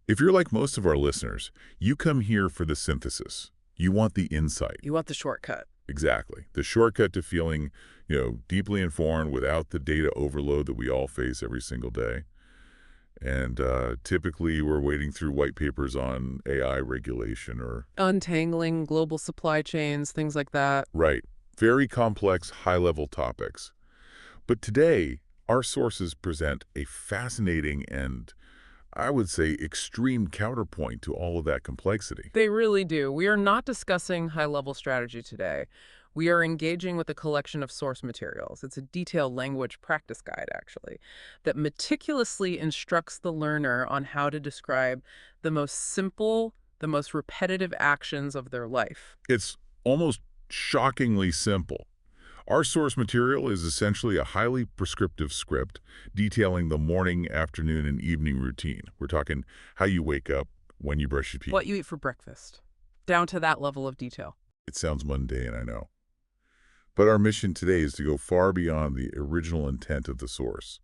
If you're like most of our listeners, you come here for the synthesis. You want the insight. You want the shortcut. Exactly. The shortcut to feeling, deeply informed without the data overload that we all face every single day. And typically we're wading through white papers on AI regulation or... Untangling global supply chains, things like that. Right. Very complex, high-level topics. But today, our sources present a fascinating and, I would say, extreme counterpoint to all of that complexity. They really do. We are not discussing high-level strategy today. We are engaging with a collection of source materials. It's a detailed language practice guide, actually, that meticulously instructs the learner on how to describe the most simple, the most repetitive actions of their life. It's almost shockingly simple. Our source material is essentially a highly prescriptive script detailing the morning, afternoon, and evening routine. We're talking how you wake up, when you brush your teeth. What you eat for breakfast, down to that level of detail. It sounds mundane, I know. But our mission today is to go far beyond the original intent of the source,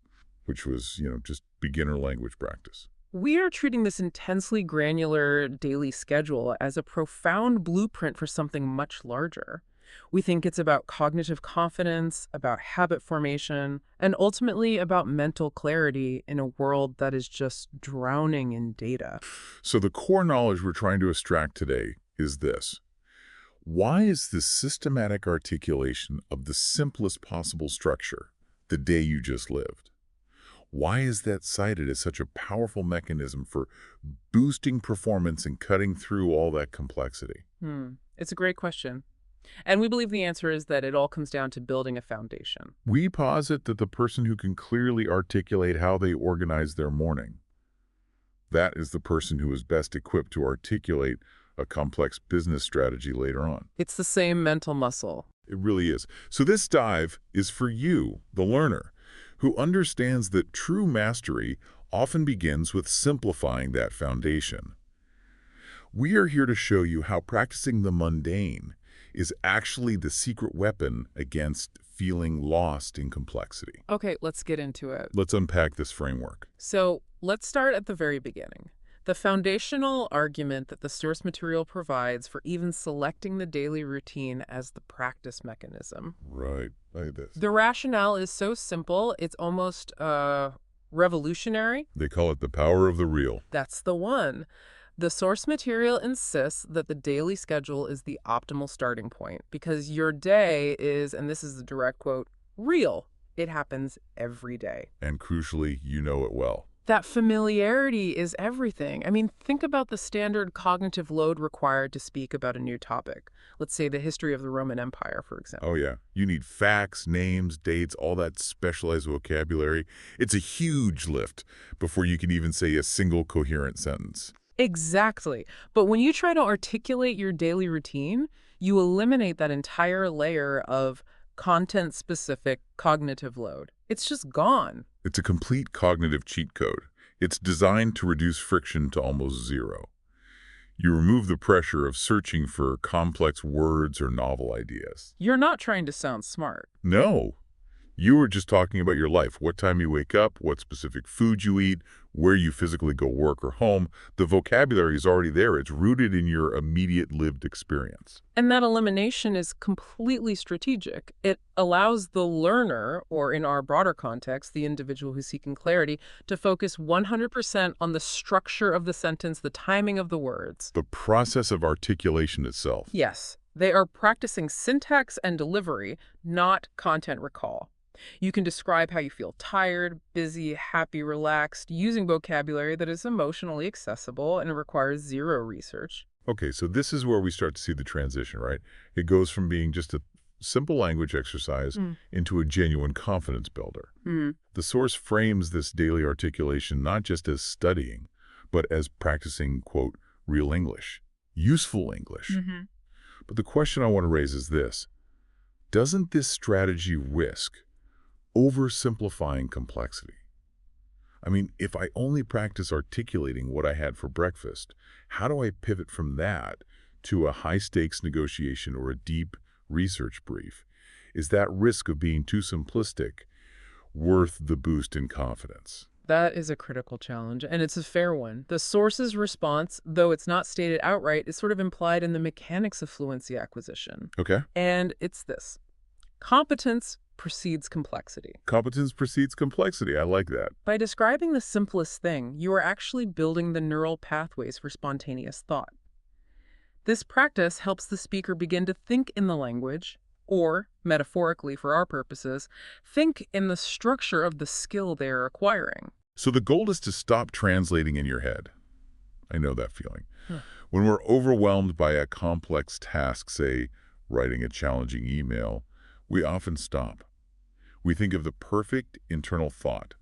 which was, just beginner language practice. We are treating this intensely granular daily schedule as a profound blueprint for something much larger. We think it's about cognitive confidence, about habit formation, and ultimately about mental clarity in a world that is just drowning in data. So the core knowledge we're trying to extract today is this. Why is the systematic articulation of the simplest possible structure, the day you just lived? Why is that cited as such a powerful mechanism for boosting performance and cutting through all that complexity? It's a great question. And we believe the answer is that it all comes down to building a foundation. We posit that the person who can clearly articulate how they organize their morning, that is the person who is best equipped to articulate a complex business strategy later on. It's the same mental muscle. It really is. So this dive is for you, the learner, who understands that true mastery often begins with simplifying that foundation. We are here to show you how practicing the mundane is actually the secret weapon against feeling lost in complexity. Okay, let's get into it. Let's unpack this framework. So let's start at the very beginning. The foundational argument that the source material provides for even selecting the daily routine as the practice mechanism. Right, like this. The rationale is so simple, it's almost revolutionary. They call it the power of the real. That's the one. The source material insists that the daily schedule is the optimal starting point because your day is, and this is the direct quote, real. It happens every day. And crucially, you know it well. That familiarity is everything. I mean, think about the standard cognitive load required to speak about a new topic. Let's say the history of the Roman Empire, for example. Oh, yeah. You need facts, names, dates, all that specialized vocabulary. It's a huge lift before you can even say a single coherent sentence. Exactly. But when you try to articulate your daily routine, you eliminate that entire layer of content-specific cognitive load. It's just gone. It's a complete cognitive cheat code. It's designed to reduce friction to almost zero. You remove the pressure of searching for complex words or novel ideas. You're not trying to sound smart. No. You were just talking about your life, what time you wake up, what specific food you eat, where you physically go work or home. The vocabulary is already there. It's rooted in your immediate lived experience. And that elimination is completely strategic. It allows the learner, or in our broader context, the individual who's seeking clarity, to focus 100% on the structure of the sentence, the timing of the words. The process of articulation itself. Yes, they are practicing syntax and delivery, not content recall. You can describe how you feel tired, busy, happy, relaxed, using vocabulary that is emotionally accessible and requires zero research. Okay, so this is where we start to see the transition, right? It goes from being just a simple language exercise into a genuine confidence builder. The source frames this daily articulation not just as studying, but as practicing, quote, real English, useful English. But the question I want to raise is this. Doesn't this strategy risk oversimplifying complexity? I mean, if I only practice articulating what I had for breakfast, how do I pivot from that to a high-stakes negotiation or a deep research brief? Is that risk of being too simplistic worth the boost in confidence? That is a critical challenge, and it's a fair one. The source's response, though it's not stated outright, is sort of implied in the mechanics of fluency acquisition. Okay. And it's this: competence precedes complexity. Competence precedes complexity. I like that. By describing the simplest thing, you are actually building the neural pathways for spontaneous thought. This practice helps the speaker begin to think in the language, or, metaphorically for our purposes, think in the structure of the skill they are acquiring. So the goal is to stop translating in your head. I know that feeling. Huh. When we're overwhelmed by a complex task, say, writing a challenging email, we often stop. We think of the perfect internal thought,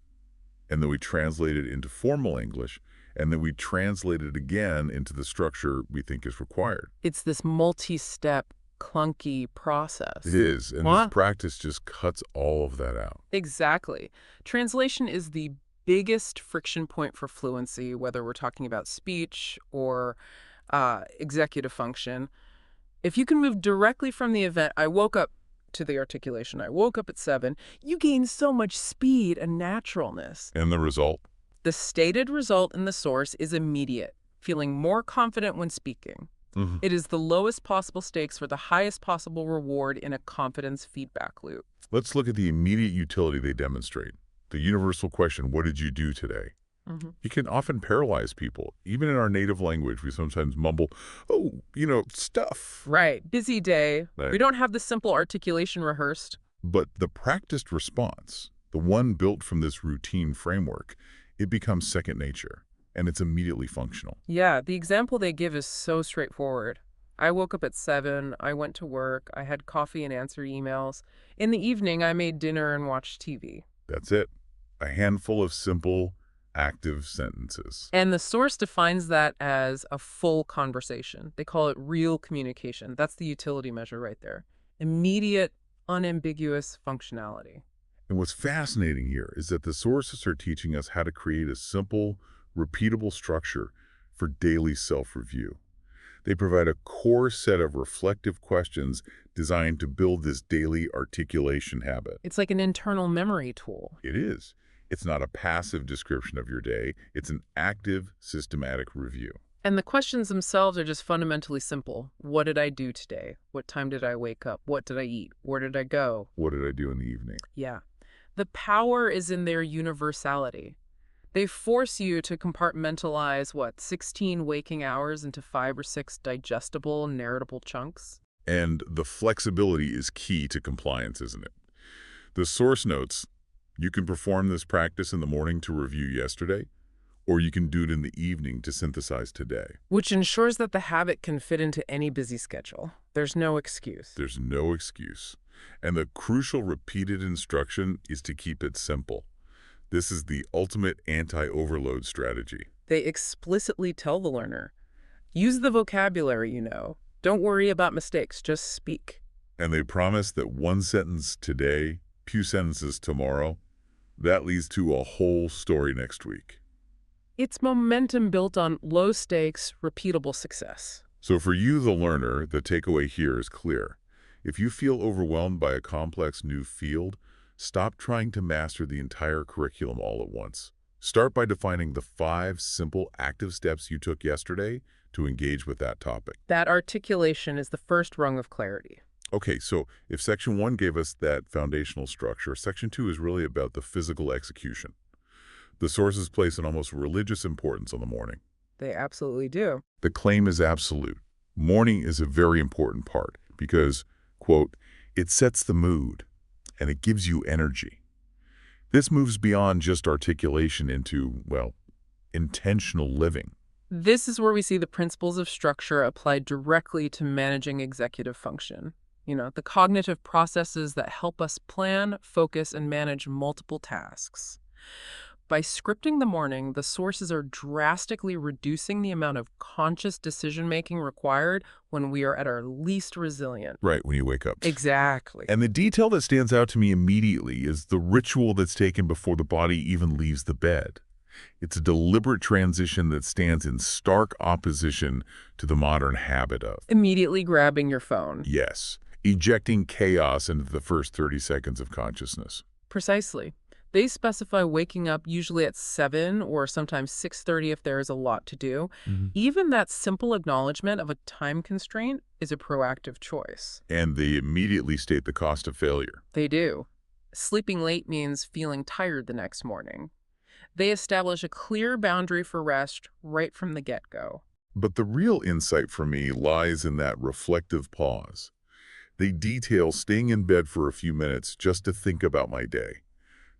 and then we translate it into formal English, and then we translate it again into the structure we think is required. It's this multi-step, clunky process. It is, and this practice just cuts all of that out. Exactly. Translation is the biggest friction point for fluency, whether we're talking about speech or executive function. If you can move directly from the event, I woke up, to the articulation, I woke up at 7, you gain so much speed and naturalness. And the result? The stated result in the source is immediate, feeling more confident when speaking. Mm-hmm. It is the lowest possible stakes for the highest possible reward in a confidence feedback loop. Let's look at the immediate utility they demonstrate. The universal question, what did you do today? Mm-hmm. It can often paralyze people. Even in our native language, we sometimes mumble, oh, stuff. Right. Busy day. Right. We don't have the simple articulation rehearsed. But the practiced response, the one built from this routine framework, it becomes second nature, and it's immediately functional. Yeah, the example they give is so straightforward. I woke up at 7, I went to work, I had coffee and answered emails. In the evening, I made dinner and watched TV. That's it. A handful of simple, active sentences. And the source defines that as a full conversation. They call it real communication. That's the utility measure right there. Immediate, unambiguous functionality. And what's fascinating here is that the sources are teaching us how to create a simple, repeatable structure for daily self-review. They provide a core set of reflective questions designed to build this daily articulation habit. It's like an internal memory tool. It is. It's not a passive description of your day. It's an active, systematic review. And the questions themselves are just fundamentally simple. What did I do today? What time did I wake up? What did I eat? Where did I go? What did I do in the evening? Yeah. The power is in their universality. They force you to compartmentalize, 16 waking hours into 5 or 6 digestible, narratable chunks? And the flexibility is key to compliance, isn't it? The source notes, you can perform this practice in the morning to review yesterday, or you can do it in the evening to synthesize today. Which ensures that the habit can fit into any busy schedule. There's no excuse. There's no excuse. And the crucial repeated instruction is to keep it simple. This is the ultimate anti-overload strategy. They explicitly tell the learner, use the vocabulary you know. Don't worry about mistakes, just speak. And they promise that one sentence today, few sentences tomorrow, that leads to a whole story next week. It's momentum built on low-stakes, repeatable success. So for you, the learner, the takeaway here is clear. If you feel overwhelmed by a complex new field, stop trying to master the entire curriculum all at once. Start by defining the 5 simple active steps you took yesterday to engage with that topic. That articulation is the first rung of clarity. Okay, so if Section 1 gave us that foundational structure, Section 2 is really about the physical execution. The sources place an almost religious importance on the morning. They absolutely do. The claim is absolute. Morning is a very important part because, quote, it sets the mood and it gives you energy. This moves beyond just articulation into, well, intentional living. This is where we see the principles of structure applied directly to managing executive function. The cognitive processes that help us plan, focus, and manage multiple tasks. By scripting the morning, the sources are drastically reducing the amount of conscious decision-making required when we are at our least resilient. Right, when you wake up. Exactly. And the detail that stands out to me immediately is the ritual that's taken before the body even leaves the bed. It's a deliberate transition that stands in stark opposition to the modern habit of immediately grabbing your phone. Yes, ejecting chaos into the first 30 seconds of consciousness. Precisely. They specify waking up usually at 7 or sometimes 6:30 if there is a lot to do. Mhm. Even that simple acknowledgement of a time constraint is a proactive choice. And they immediately state the cost of failure. They do. Sleeping late means feeling tired the next morning. They establish a clear boundary for rest right from the get-go. But the real insight for me lies in that reflective pause. They detail staying in bed for a few minutes just to think about my day.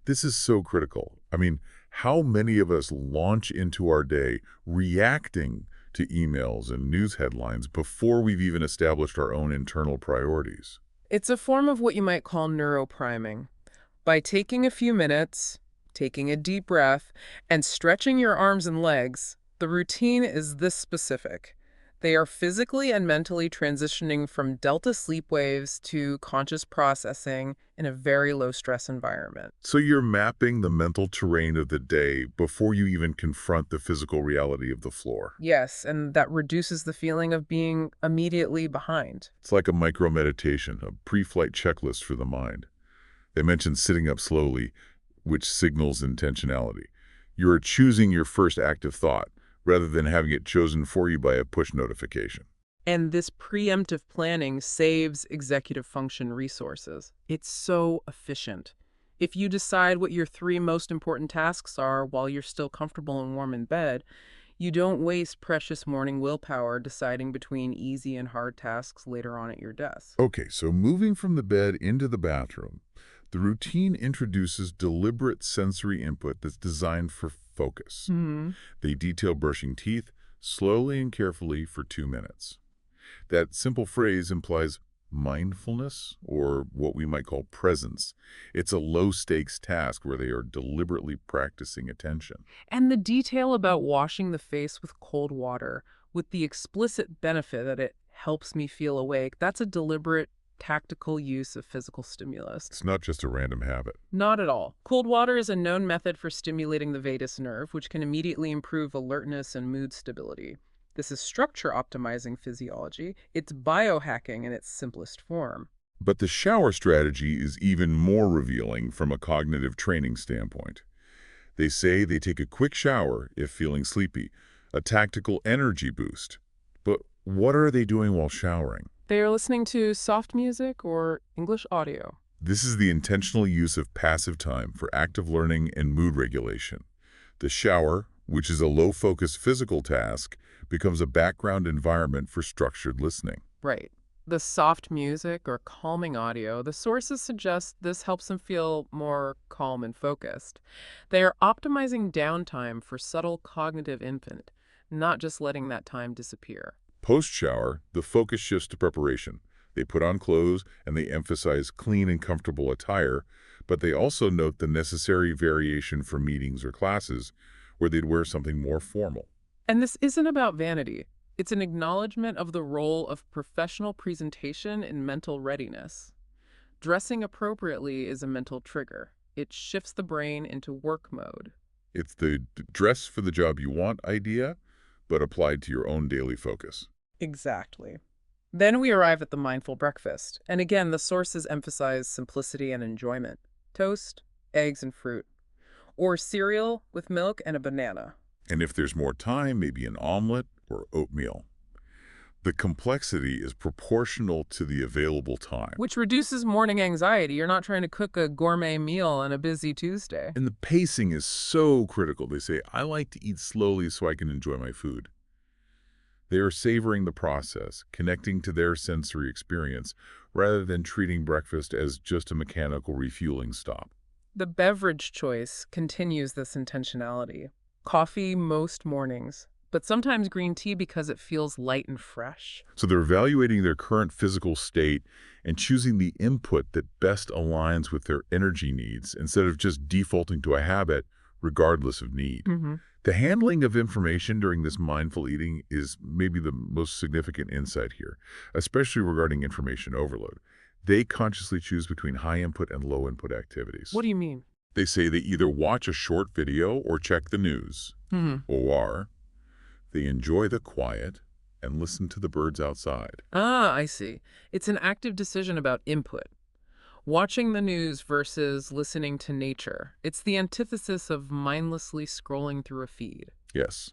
This is so critical. I mean, how many of us launch into our day reacting to emails and news headlines before we've even established our own internal priorities? It's a form of what you might call neuropriming. By taking a few minutes, taking a deep breath, and stretching your arms and legs, the routine is this specific. They are physically and mentally transitioning from delta sleep waves to conscious processing in a very low-stress environment. So you're mapping the mental terrain of the day before you even confront the physical reality of the floor. Yes, and that reduces the feeling of being immediately behind. It's like a micro-meditation, a pre-flight checklist for the mind. They mention sitting up slowly, which signals intentionality. You're choosing your first active thought, rather than having it chosen for you by a push notification. And this preemptive planning saves executive function resources. It's so efficient. If you decide what your 3 most important tasks are while you're still comfortable and warm in bed, you don't waste precious morning willpower deciding between easy and hard tasks later on at your desk. Okay, so moving from the bed into the bathroom, the routine introduces deliberate sensory input that's designed for focus. Hmm. They detail brushing teeth slowly and carefully for 2 minutes. That simple phrase implies mindfulness, or what we might call presence. It's a low-stakes task where they are deliberately practicing attention. And the detail about washing the face with cold water, with the explicit benefit that it helps me feel awake, that's a deliberate, tactical use of physical stimulus. It's not just a random habit. Not at all. Cold water is a known method for stimulating the vagus nerve, which can immediately improve alertness and mood stability. This is structure optimizing physiology. It's biohacking in its simplest form. But the shower strategy is even more revealing from a cognitive training standpoint. They say they take a quick shower if feeling sleepy, a tactical energy boost. But what are they doing while showering? They are listening to soft music or English audio. This is the intentional use of passive time for active learning and mood regulation. The shower, which is a low-focus physical task, becomes a background environment for structured listening. Right. The soft music or calming audio, the sources suggest this helps them feel more calm and focused. They are optimizing downtime for subtle cognitive input, not just letting that time disappear. Post-shower, the focus shifts to preparation. They put on clothes and they emphasize clean and comfortable attire, but they also note the necessary variation for meetings or classes where they'd wear something more formal. And this isn't about vanity. It's an acknowledgement of the role of professional presentation in mental readiness. Dressing appropriately is a mental trigger. It shifts the brain into work mode. It's the dress for the job you want idea, but applied to your own daily focus. Exactly. Then we arrive at the mindful breakfast. And again, the sources emphasize simplicity and enjoyment. Toast, eggs, and fruit. Or cereal with milk and a banana. And if there's more time, maybe an omelet or oatmeal. The complexity is proportional to the available time. Which reduces morning anxiety. You're not trying to cook a gourmet meal on a busy Tuesday. And the pacing is so critical. They say, I like to eat slowly so I can enjoy my food. They are savoring the process, connecting to their sensory experience, rather than treating breakfast as just a mechanical refueling stop. The beverage choice continues this intentionality. Coffee most mornings, but sometimes green tea because it feels light and fresh. So they're evaluating their current physical state and choosing the input that best aligns with their energy needs instead of just defaulting to a habit regardless of need. Mm-hmm. The handling of information during this mindful eating is maybe the most significant insight here, especially regarding information overload. They consciously choose between high input and low input activities. What do you mean? They say they either watch a short video or check the news, or they enjoy the quiet and listen to the birds outside. Ah, I see. It's an active decision about input. Watching the news versus listening to nature. It's the antithesis of mindlessly scrolling through a feed. Yes,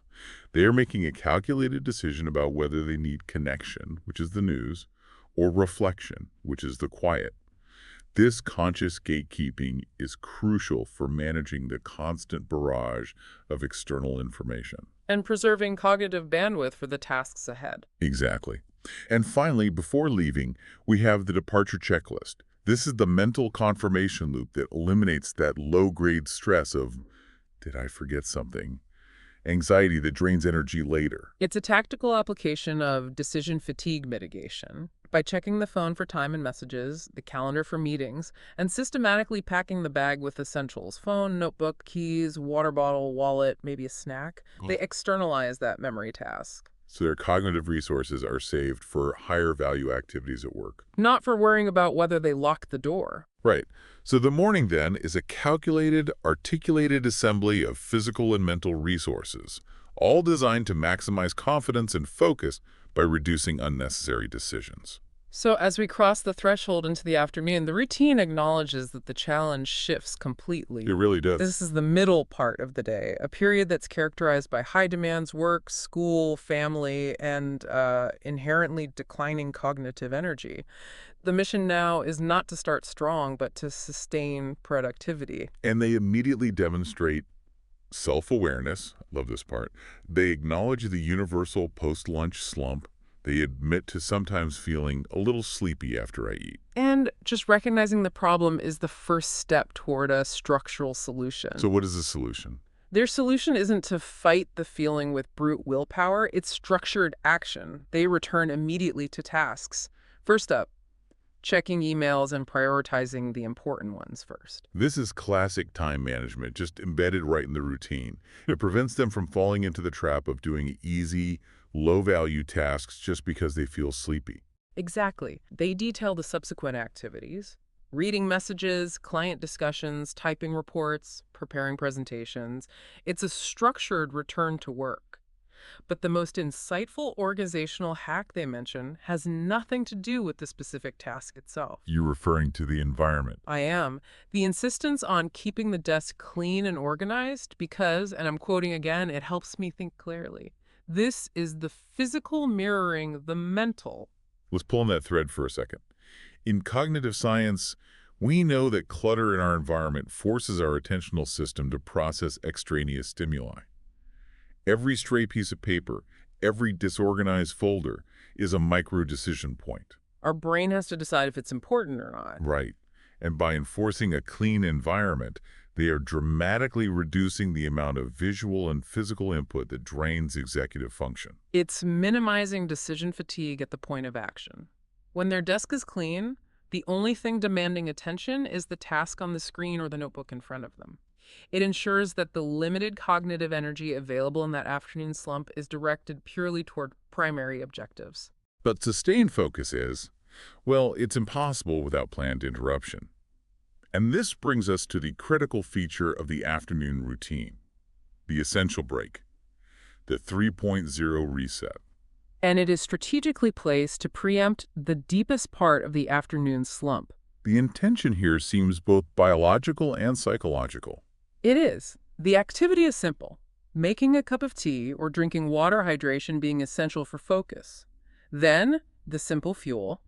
they are making a calculated decision about whether they need connection, which is the news, or reflection, which is the quiet. This conscious gatekeeping is crucial for managing the constant barrage of external information. And preserving cognitive bandwidth for the tasks ahead. Exactly. And finally, before leaving, we have the departure checklist. This is the mental confirmation loop that eliminates that low-grade stress of, did I forget something? Anxiety that drains energy later. It's a tactical application of decision fatigue mitigation. By checking the phone for time and messages, the calendar for meetings, and systematically packing the bag with essentials, phone, notebook, keys, water bottle, wallet, maybe a snack, they externalize that memory task. So their cognitive resources are saved for higher value activities at work. Not for worrying about whether they locked the door. Right. So the morning, then, is a calculated, articulated assembly of physical and mental resources, all designed to maximize confidence and focus by reducing unnecessary decisions. So as we cross the threshold into the afternoon, the routine acknowledges that the challenge shifts completely. It really does. This is the middle part of the day, a period that's characterized by high demands, work, school, family, and inherently declining cognitive energy. The mission now is not to start strong, but to sustain productivity. And they immediately demonstrate self-awareness. Love this part. They acknowledge the universal post-lunch slump. They admit to sometimes feeling a little sleepy after I eat. And just recognizing the problem is the first step toward a structural solution. So what is the solution? Their solution isn't to fight the feeling with brute willpower, it's structured action. They return immediately to tasks. First up, checking emails and prioritizing the important ones first. This is classic time management, just embedded right in the routine. It prevents them from falling into the trap of doing easy, low-value tasks just because they feel sleepy. Exactly. They detail the subsequent activities: reading messages, client discussions, typing reports, preparing presentations. It's a structured return to work. But the most insightful organizational hack they mention has nothing to do with the specific task itself. You're referring to the environment. I am. The insistence on keeping the desk clean and organized because, and I'm quoting again, it helps me think clearly. This is the physical mirroring the mental. Let's pull on that thread for a second. In cognitive science, we know that clutter in our environment forces our attentional system to process extraneous stimuli. Every stray piece of paper, every disorganized folder is a micro-decision point. Our brain has to decide if it's important or not. Right. And by enforcing a clean environment, they are dramatically reducing the amount of visual and physical input that drains executive function. It's minimizing decision fatigue at the point of action. When their desk is clean, the only thing demanding attention is the task on the screen or the notebook in front of them. It ensures that the limited cognitive energy available in that afternoon slump is directed purely toward primary objectives. But sustained focus is, well, it's impossible without planned interruption. And this brings us to the critical feature of the afternoon routine, the essential break, the 3.0 reset. And it is strategically placed to preempt the deepest part of the afternoon slump. The intention here seems both biological and psychological. It is. The activity is simple: making a cup of tea or drinking water, hydration being essential for focus. Then, the simple fuel: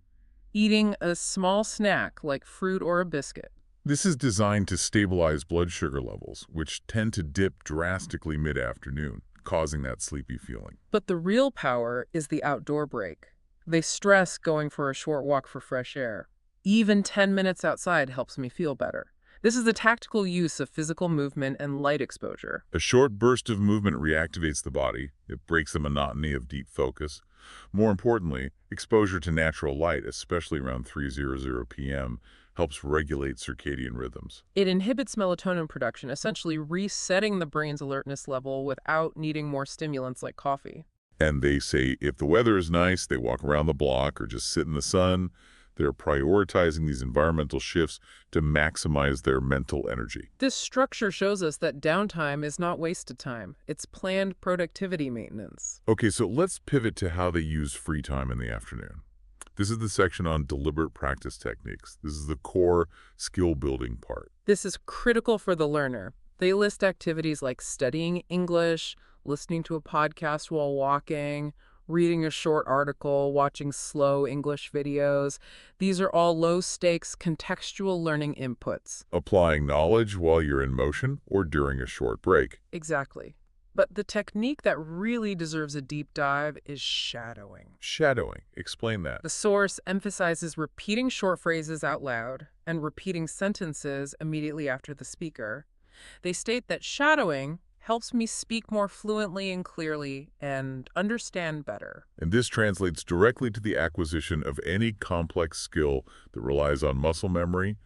eating a small snack like fruit or a biscuit. This is designed to stabilize blood sugar levels, which tend to dip drastically mid-afternoon, causing that sleepy feeling. But the real power is the outdoor break. They stress going for a short walk for fresh air. Even 10 minutes outside helps me feel better. This is the tactical use of physical movement and light exposure. A short burst of movement reactivates the body. It breaks the monotony of deep focus. More importantly, exposure to natural light, especially around 3:00 p.m., helps regulate circadian rhythms. It inhibits melatonin production, essentially resetting the brain's alertness level without needing more stimulants like coffee. And they say if the weather is nice, they walk around the block or just sit in the sun. They're prioritizing these environmental shifts to maximize their mental energy. This structure shows us that downtime is not wasted time. It's planned productivity maintenance. Okay, so let's pivot to how they use free time in the afternoon. This is the section on deliberate practice techniques. This is the core skill building part. This is critical for the learner. They list activities like studying English, listening to a podcast while walking, reading a short article, watching slow English videos. These are all low-stakes contextual learning inputs. Applying knowledge while you're in motion or during a short break. Exactly. But the technique that really deserves a deep dive is shadowing. Shadowing. Explain that. The source emphasizes repeating short phrases out loud and repeating sentences immediately after the speaker. They state that shadowing helps me speak more fluently and clearly and understand better. And this translates directly to the acquisition of any complex skill that relies on muscle memory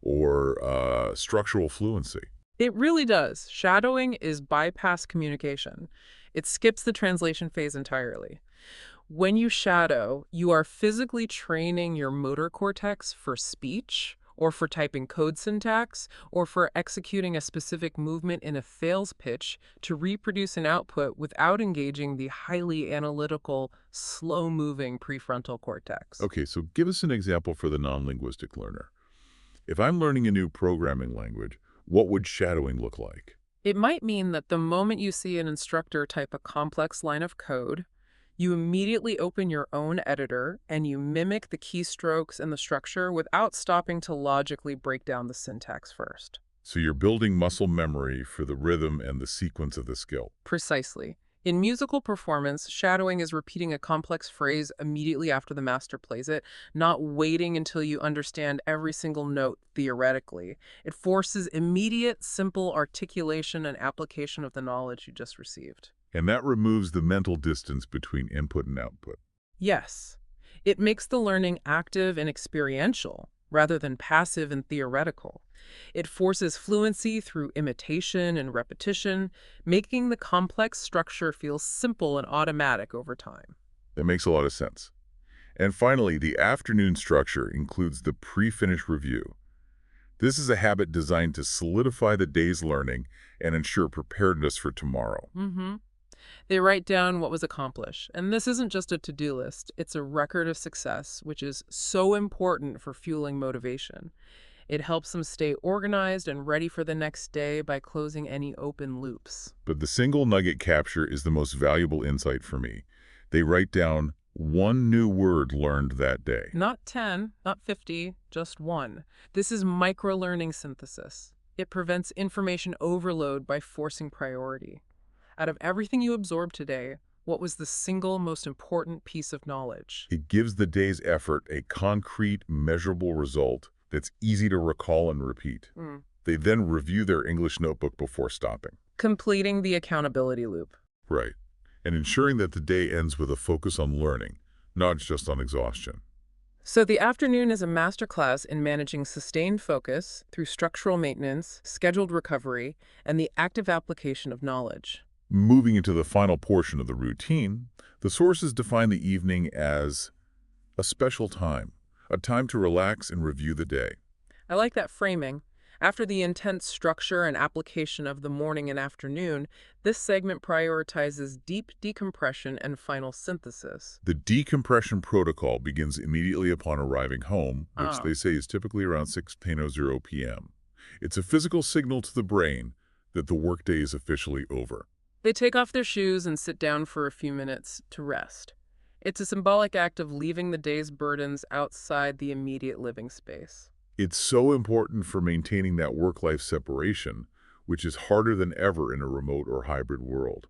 or structural fluency. It really does. Shadowing is bypass communication. It skips the translation phase entirely. When you shadow, you are physically training your motor cortex for speech, or for typing code syntax, or for executing a specific movement in a sales pitch to reproduce an output without engaging the highly analytical, slow-moving prefrontal cortex. Okay, so give us an example for the non-linguistic learner. If I'm learning a new programming language, what would shadowing look like? It might mean that the moment you see an instructor type a complex line of code, you immediately open your own editor and you mimic the keystrokes and the structure without stopping to logically break down the syntax first. So you're building muscle memory for the rhythm and the sequence of the skill. Precisely. In musical performance, shadowing is repeating a complex phrase immediately after the master plays it, not waiting until you understand every single note theoretically. It forces immediate, simple articulation and application of the knowledge you just received. And that removes the mental distance between input and output. Yes, it makes the learning active and experiential rather than passive and theoretical. It forces fluency through imitation and repetition, making the complex structure feel simple and automatic over time. That makes a lot of sense. And finally, the afternoon structure includes the pre-finish review. This is a habit designed to solidify the day's learning and ensure preparedness for tomorrow. They write down what was accomplished. And this isn't just a to-do list. It's a record of success, which is so important for fueling motivation. It helps them stay organized and ready for the next day by closing any open loops. But the single nugget capture is the most valuable insight for me. They write down one new word learned that day. Not 10, not 50, just one. This is micro-learning synthesis. It prevents information overload by forcing priority. Out of everything you absorbed today, what was the single most important piece of knowledge? It gives the day's effort a concrete, measurable result that's easy to recall and repeat. They then review their English notebook before stopping. Completing the accountability loop. Right. And ensuring that the day ends with a focus on learning, not just on exhaustion. So the afternoon is a masterclass in managing sustained focus through structural maintenance, scheduled recovery, and the active application of knowledge. Moving into the final portion of the routine, the sources define the evening as a special time, a time to relax and review the day. I like that framing. After the intense structure and application of the morning and afternoon, this segment prioritizes deep decompression and final synthesis. The decompression protocol begins immediately upon arriving home, which they say is typically around 6:10 p.m. It's a physical signal to the brain that the workday is officially over. They take off their shoes and sit down for a few minutes to rest. It's a symbolic act of leaving the day's burdens outside the immediate living space. It's so important for maintaining that work-life separation, which is harder than ever in a remote or hybrid world.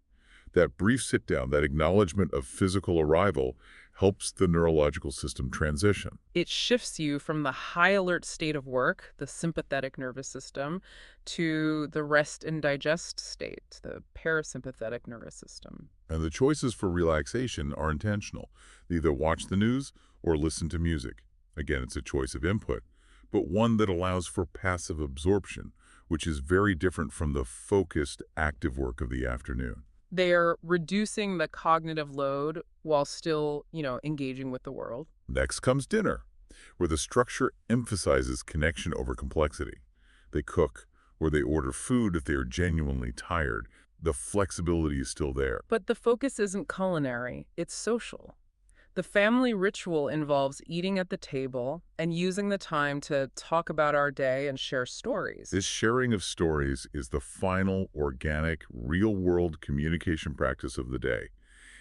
That brief sit-down, that acknowledgement of physical arrival, helps the neurological system transition. It shifts you from the high alert state of work, the sympathetic nervous system, to the rest and digest state, the parasympathetic nervous system. And the choices for relaxation are intentional. They either watch the news or listen to music. Again, it's a choice of input, but one that allows for passive absorption, which is very different from the focused, active work of the afternoon. They're reducing the cognitive load while still, engaging with the world. Next comes dinner, where the structure emphasizes connection over complexity. They cook, or they order food if they are genuinely tired. The flexibility is still there. But the focus isn't culinary, it's social. The family ritual involves eating at the table and using the time to talk about our day and share stories. This sharing of stories is the final, organic, real-world communication practice of the day.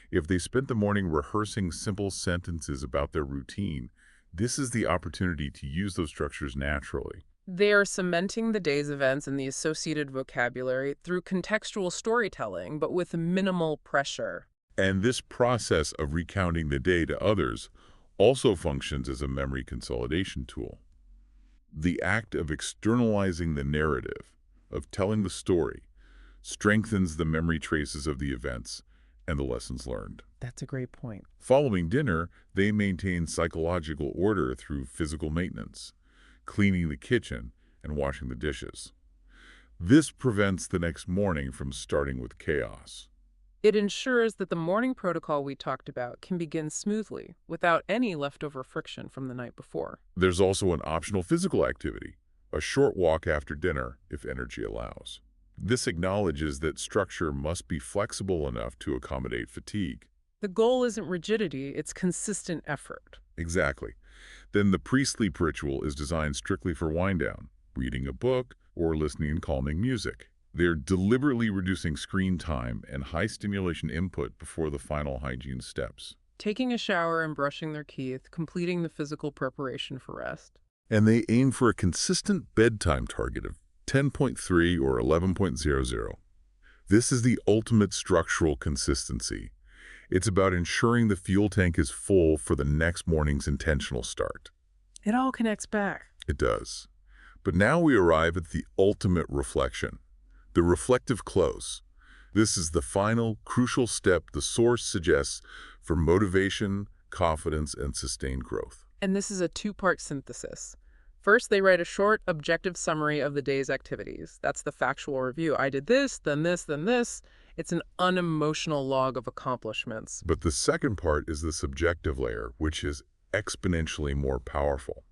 If they spent the morning rehearsing simple sentences about their routine, this is the opportunity to use those structures naturally. They are cementing the day's events and the associated vocabulary through contextual storytelling, but with minimal pressure. And this process of recounting the day to others also functions as a memory consolidation tool. The act of externalizing the narrative, of telling the story, strengthens the memory traces of the events and the lessons learned. That's a great point. Following dinner, they maintain psychological order through physical maintenance, cleaning the kitchen and washing the dishes. This prevents the next morning from starting with chaos. It ensures that the morning protocol we talked about can begin smoothly, without any leftover friction from the night before. There's also an optional physical activity, a short walk after dinner if energy allows. This acknowledges that structure must be flexible enough to accommodate fatigue. The goal isn't rigidity, it's consistent effort. Exactly. Then the pre-sleep ritual is designed strictly for wind-down, reading a book or listening to calming music. They're deliberately reducing screen time and high-stimulation input before the final hygiene steps. Taking a shower and brushing their teeth, completing the physical preparation for rest. And they aim for a consistent bedtime target of 10.3 or 11.00. This is the ultimate structural consistency. It's about ensuring the fuel tank is full for the next morning's intentional start. It all connects back. It does. But now we arrive at the ultimate reflection, the reflective close. This is the final, crucial step the source suggests for motivation, confidence, and sustained growth. And this is a two-part synthesis. First, they write a short, objective summary of the day's activities. That's the factual review. I did this, then this, then this. It's an unemotional log of accomplishments. But the second part is the subjective layer, which is exponentially more powerful.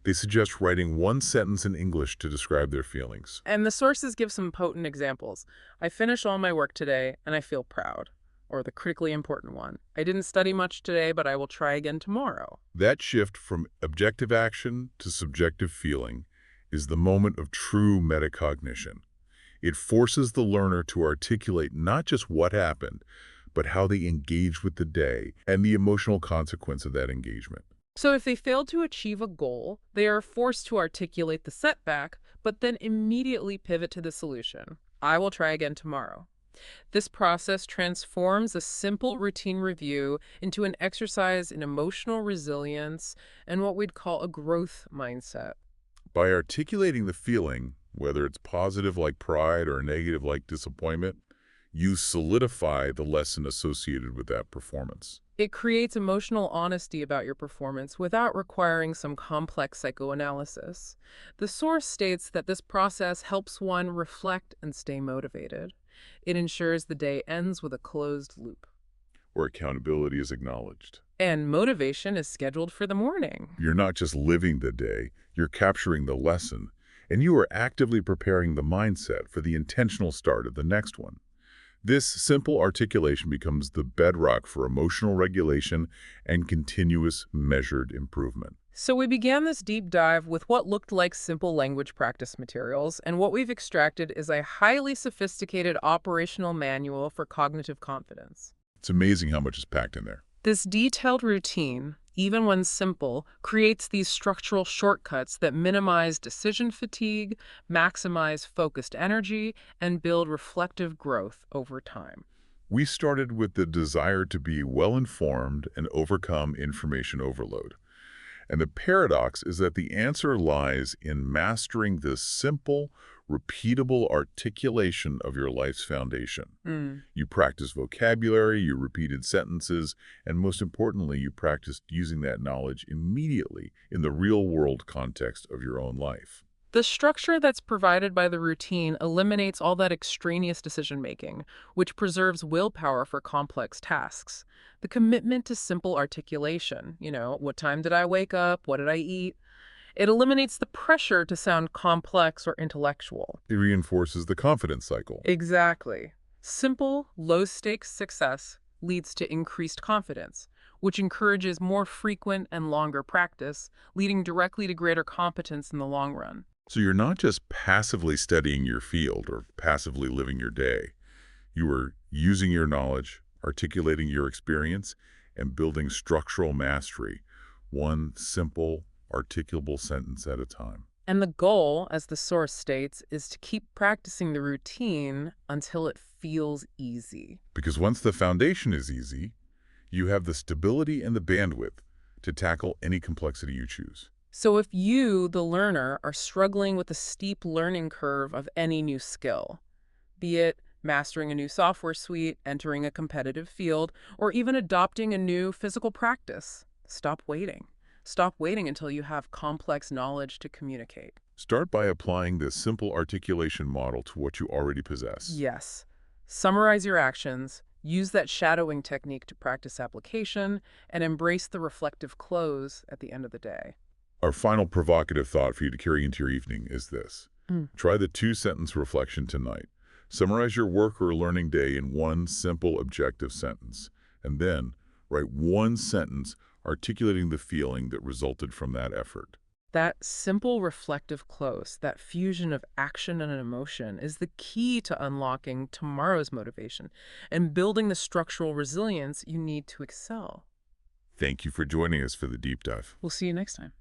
They suggest writing one sentence in English to describe their feelings. And the sources give some potent examples. I finished all my work today, and I feel proud. Or the critically important one. I didn't study much today, but I will try again tomorrow. That shift from objective action to subjective feeling is the moment of true metacognition. It forces the learner to articulate not just what happened, but how they engage with the day and the emotional consequence of that engagement. So if they fail to achieve a goal, they are forced to articulate the setback, but then immediately pivot to the solution. I will try again tomorrow. This process transforms a simple routine review into an exercise in emotional resilience and what we'd call a growth mindset. By articulating the feeling, whether it's positive like pride or negative like disappointment, you solidify the lesson associated with that performance. It creates emotional honesty about your performance without requiring some complex psychoanalysis. The source states that this process helps one reflect and stay motivated. It ensures the day ends with a closed loop. Where accountability is acknowledged. And motivation is scheduled for the morning. You're not just living the day, you're capturing the lesson, and you are actively preparing the mindset for the intentional start of the next one. This simple articulation becomes the bedrock for emotional regulation and continuous measured improvement. So we began this deep dive with what looked like simple language practice materials, and what we've extracted is a highly sophisticated operational manual for cognitive confidence. It's amazing how much is packed in there. This detailed routine, even when simple, creates these structural shortcuts that minimize decision fatigue, maximize focused energy, and build reflective growth over time. We started with the desire to be well-informed and overcome information overload. And the paradox is that the answer lies in mastering this simple, repeatable articulation of your life's foundation. You practice vocabulary, you repeated sentences, and most importantly, you practiced using that knowledge immediately in the real-world context of your own life. The structure that's provided by the routine eliminates all that extraneous decision-making, which preserves willpower for complex tasks. The commitment to simple articulation, what time did I wake up, what did I eat? It eliminates the pressure to sound complex or intellectual. It reinforces the confidence cycle. Exactly. Simple, low-stakes success leads to increased confidence, which encourages more frequent and longer practice, leading directly to greater competence in the long run. So you're not just passively studying your field or passively living your day. You are using your knowledge, articulating your experience, and building structural mastery, one simple, articulable sentence at a time. And the goal, as the source states, is to keep practicing the routine until it feels easy. Because once the foundation is easy, you have the stability and the bandwidth to tackle any complexity you choose. So if you, the learner, are struggling with the steep learning curve of any new skill, be it mastering a new software suite, entering a competitive field, or even adopting a new physical practice, stop waiting. Stop waiting until you have complex knowledge to communicate. Start by applying this simple articulation model to what you already possess. Yes. Summarize your actions, use that shadowing technique to practice application, and embrace the reflective close at the end of the day. Our final provocative thought for you to carry into your evening is this. Try the two-sentence reflection tonight. Summarize your work or learning day in one simple, objective sentence, and then write one sentence articulating the feeling that resulted from that effort. That simple reflective close, that fusion of action and emotion, is the key to unlocking tomorrow's motivation and building the structural resilience you need to excel. Thank you for joining us for the deep dive. We'll see you next time.